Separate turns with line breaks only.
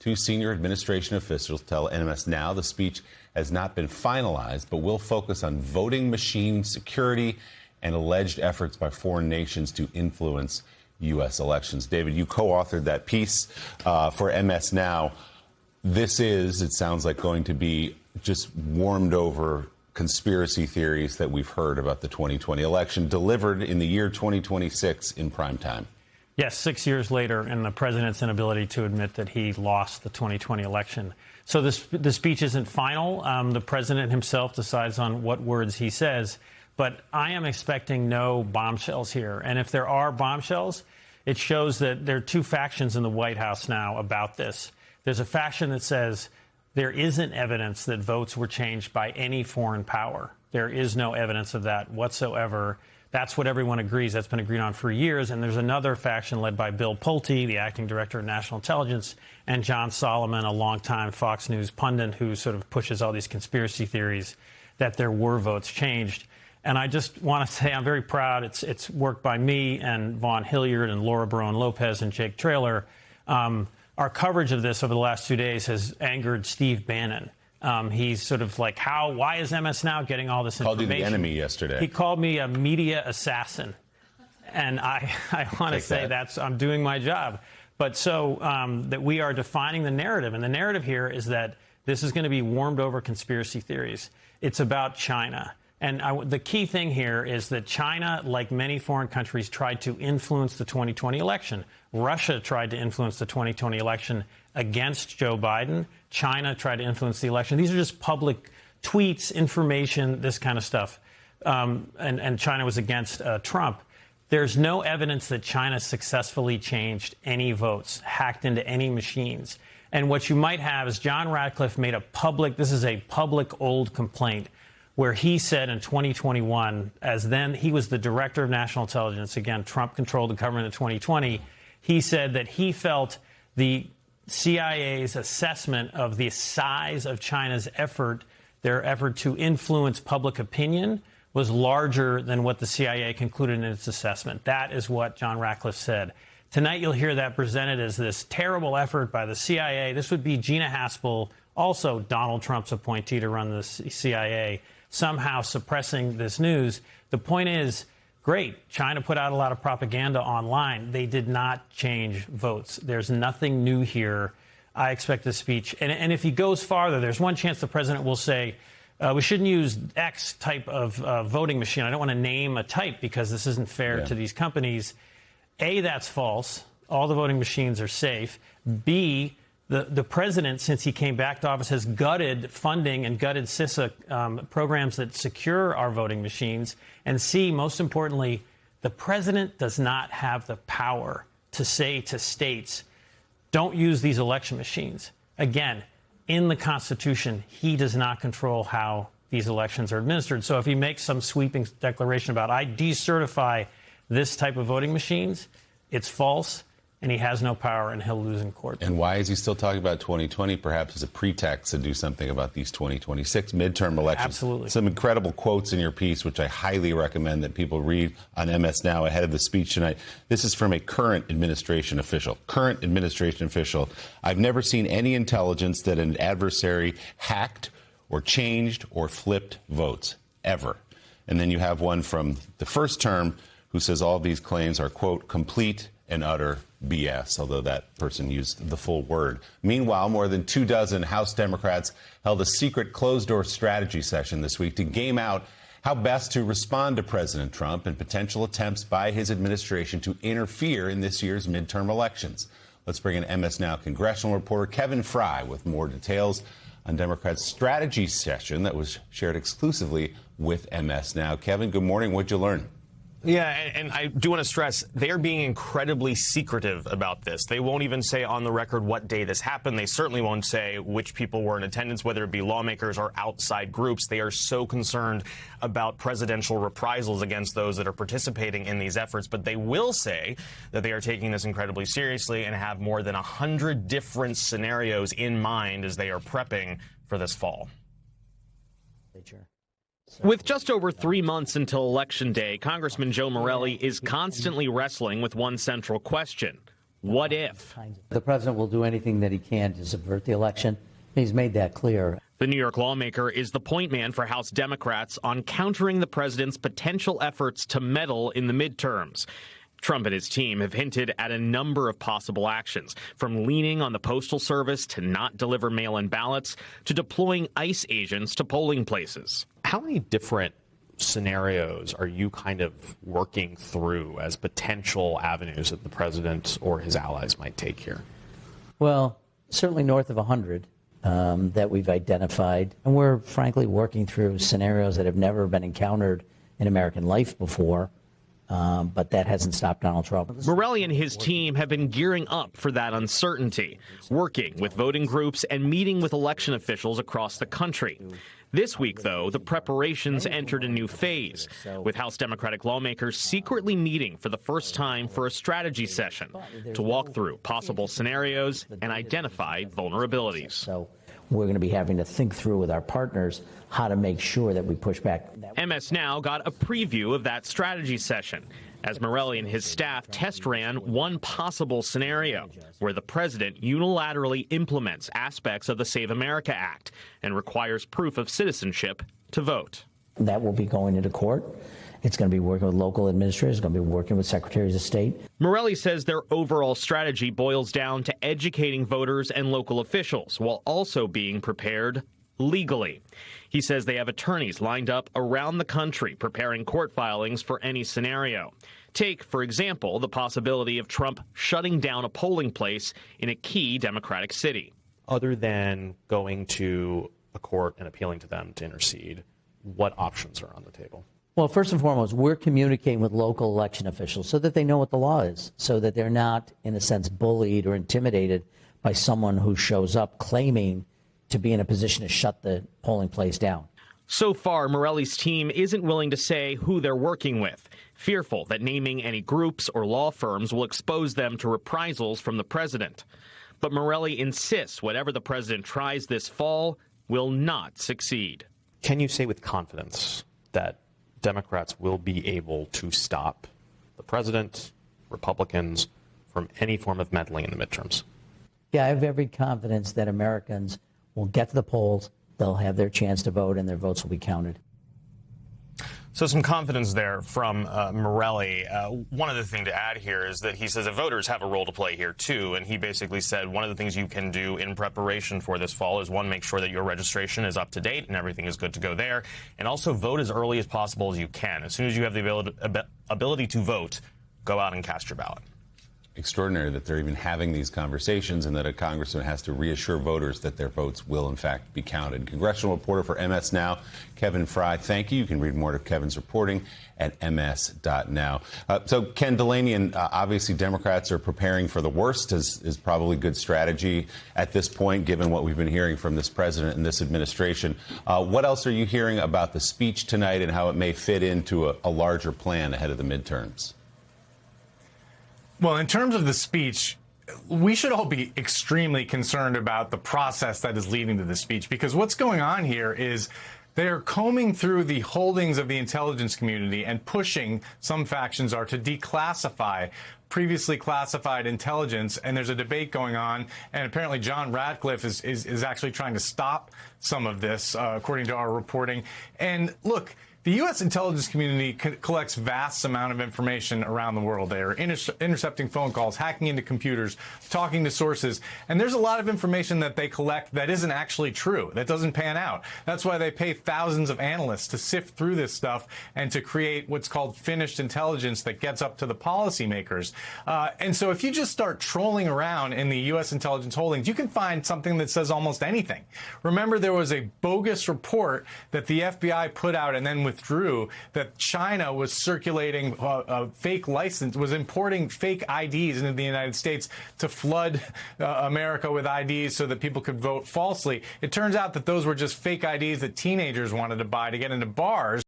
Two senior administration officials tell MS Now the speech has not been finalized, but will focus on voting machine security and alleged efforts by foreign nations to influence U.S. elections. David, you co-authored that piece for MS Now. This is, it sounds like, going to be just warmed over conspiracy theories that we've heard about the 2020 election, delivered in the year 2026 in prime time.
Yes, 6 years later, and the president's inability to admit that he lost the 2020 election. So the speech isn't final. The president himself decides on what words he says. But I am expecting no bombshells here. And if there are bombshells, it shows that there are two factions in the White House now about this. There's a faction that says there isn't evidence that votes were changed by any foreign power. There is no evidence of that whatsoever. That's what everyone agrees. That's been agreed on for years. And there's another faction led by Bill Pulte, the acting director of national intelligence, and John Solomon, a longtime Fox News pundit who sort of pushes all these conspiracy theories that there were votes changed. And I just want to say I'm very proud. It's work by me and Vaughn Hilliard and Laura Barone Lopez and Jake Traylor. Our coverage of this over the last 2 days has angered Steve Bannon. He's sort of like, why is MS Now getting all this information?
Called you the enemy yesterday.
He called me a media assassin. And I want to say I'm doing my job. But so that we are defining the narrative. And the narrative here is that this is going to be warmed over conspiracy theories. It's about China. And the key thing here is that China, like many foreign countries, tried to influence the 2020 election. Russia tried to influence the 2020 election against Joe Biden. China tried to influence the election. These are just public tweets, information, this kind of stuff. And China was against Trump. There's no evidence that China successfully changed any votes, hacked into any machines. And what you might have is John Ratcliffe made this is a public old complaint, where he said in 2021, as then he was the director of national intelligence, again, Trump controlled the government in 2020, he said that he felt the CIA's assessment of the size of China's their effort to influence public opinion, was larger than what the CIA concluded in its assessment. That is what John Ratcliffe said. Tonight, you'll hear that presented as this terrible effort by the CIA. This would be Gina Haspel, also Donald Trump's appointee to run the CIA, somehow suppressing this news. The point is, great, China put out a lot of propaganda online. They did not change votes. There's nothing new here. I expect this speech, and if he goes farther, there's one chance the president will say, we shouldn't use X type of voting machine. I don't want to name a type because this isn't fair to these companies. A, that's false. All the voting machines are safe. B, the president, since he came back to office, has gutted funding and gutted CISA programs that secure our voting machines. And C, most importantly, the president does not have the power to say to states, don't use these election machines. Again, in the Constitution, he does not control how these elections are administered. So if he makes some sweeping declaration about, I decertify this type of voting machines, it's false. And he has no power, and he'll lose in court.
And why is he still talking about 2020, perhaps as a pretext to do something about these 2026 midterm elections?
Absolutely.
Some incredible quotes in your piece, which I highly recommend that people read on MS Now ahead of the speech tonight. This is from a current administration official. I've never seen any intelligence that an adversary hacked or changed or flipped votes, ever. And then you have one from the first term who says all these claims are, quote, complete and utter BS, although that person used the full word. Meanwhile, more than 24 House Democrats held a secret closed-door strategy session this week to game out how best to respond to President Trump and potential attempts by his administration to interfere in this year's midterm elections. Let's bring in MS Now congressional reporter Kevin Fry with more details on Democrats' strategy session that was shared exclusively with MS Now. Kevin, good morning. What'd you learn?
Yeah, and I do want to stress, they are being incredibly secretive about this. They won't even say on the record what day this happened. They certainly won't say which people were in attendance, whether it be lawmakers or outside groups. They are so concerned about presidential reprisals against those that are participating in these efforts. But they will say that they are taking this incredibly seriously and have more than 100 different scenarios in mind as they are prepping for this fall. With just over 3 months until Election Day, Congressman Joe Morelle is constantly wrestling with one central question. what if.
The president will do anything that he can to subvert the election. He's made that clear.
The New York lawmaker is the point man for House Democrats on countering the president's potential efforts to meddle in the midterms. Trump and his team have hinted at a number of possible actions, from leaning on the Postal Service to not deliver mail-in ballots to deploying ICE agents to polling places.
How many different scenarios are you kind of working through as potential avenues that the president or his allies might take here?
Well, certainly north of 100 that we've identified. And we're frankly working through scenarios that have never been encountered in American life before. But that hasn't stopped Donald Trump.
Morelli and his team have been gearing up for that uncertainty, working with voting groups and meeting with election officials across the country. This week, though, the preparations entered a new phase, with House Democratic lawmakers secretly meeting for the first time for a strategy session to walk through possible scenarios and identify vulnerabilities.
So we're going to be having to think through with our partners how to make sure that we push back.
MS Now got a preview of that strategy session as Morelli and his staff test ran one possible scenario where the president unilaterally implements aspects of the Save America Act and requires proof of citizenship to vote.
That will be going into court. It's going to be working with local administrators. It's going to be working with secretaries of state.
Morelli says their overall strategy boils down to educating voters and local officials while also being prepared legally. He says they have attorneys lined up around the country preparing court filings for any scenario. Take, for example, the possibility of Trump shutting down a polling place in a key Democratic city.
Other than going to a court and appealing to them to intercede, what options are on the table?
Well, first and foremost, we're communicating with local election officials so that they know what the law is, so that they're not, in a sense, bullied or intimidated by someone who shows up claiming to be in a position to shut the polling place down.
So far, Morelli's team isn't willing to say who they're working with, fearful that naming any groups or law firms will expose them to reprisals from the president. But Morelli insists whatever the president tries this fall will not succeed.
Can you say with confidence that Democrats will be able to stop the president, Republicans, from any form of meddling in the midterms?
Yeah, I have every confidence that Americans will get to the polls, they'll have their chance to vote, and their votes will be counted.
So some confidence there from Morelli. One other thing to add here is that he says that voters have a role to play here, too. And he basically said one of the things you can do in preparation for this fall is, one, make sure that your registration is up to date and everything is good to go there. And also vote as early as possible as you can. As soon as you have the ability to vote, go out and cast your ballot.
Extraordinary that they're even having these conversations and that a congressman has to reassure voters that their votes will, in fact, be counted. Congressional reporter for MS Now, Kevin Fry, thank you. You can read more of Kevin's reporting at ms.now. So, Ken Dilanian, obviously Democrats are preparing for the worst, is probably good strategy at this point, given what we've been hearing from this president and this administration. What else are you hearing about the speech tonight and how it may fit into a larger plan ahead of the midterms?
Well, in terms of the speech, we should all be extremely concerned about the process that is leading to the speech, because what's going on here is they're combing through the holdings of the intelligence community and pushing, some factions are, to declassify previously classified intelligence, and there's a debate going on, and apparently John Ratcliffe is actually trying to stop some of this, according to our reporting. And look, the U.S. intelligence community collects vast amount of information around the world. They are intercepting phone calls, hacking into computers, talking to sources. And there's a lot of information that they collect that isn't actually true, that doesn't pan out. That's why they pay thousands of analysts to sift through this stuff and to create what's called finished intelligence that gets up to the policymakers. And so if you just start trolling around in the U.S. intelligence holdings, you can find something that says almost anything. Remember, there was a bogus report that the FBI put out and then withdrew, that China was circulating a fake license, was importing fake IDs into the United States to flood America with IDs so that people could vote falsely. It turns out that those were just fake IDs that teenagers wanted to buy to get into bars.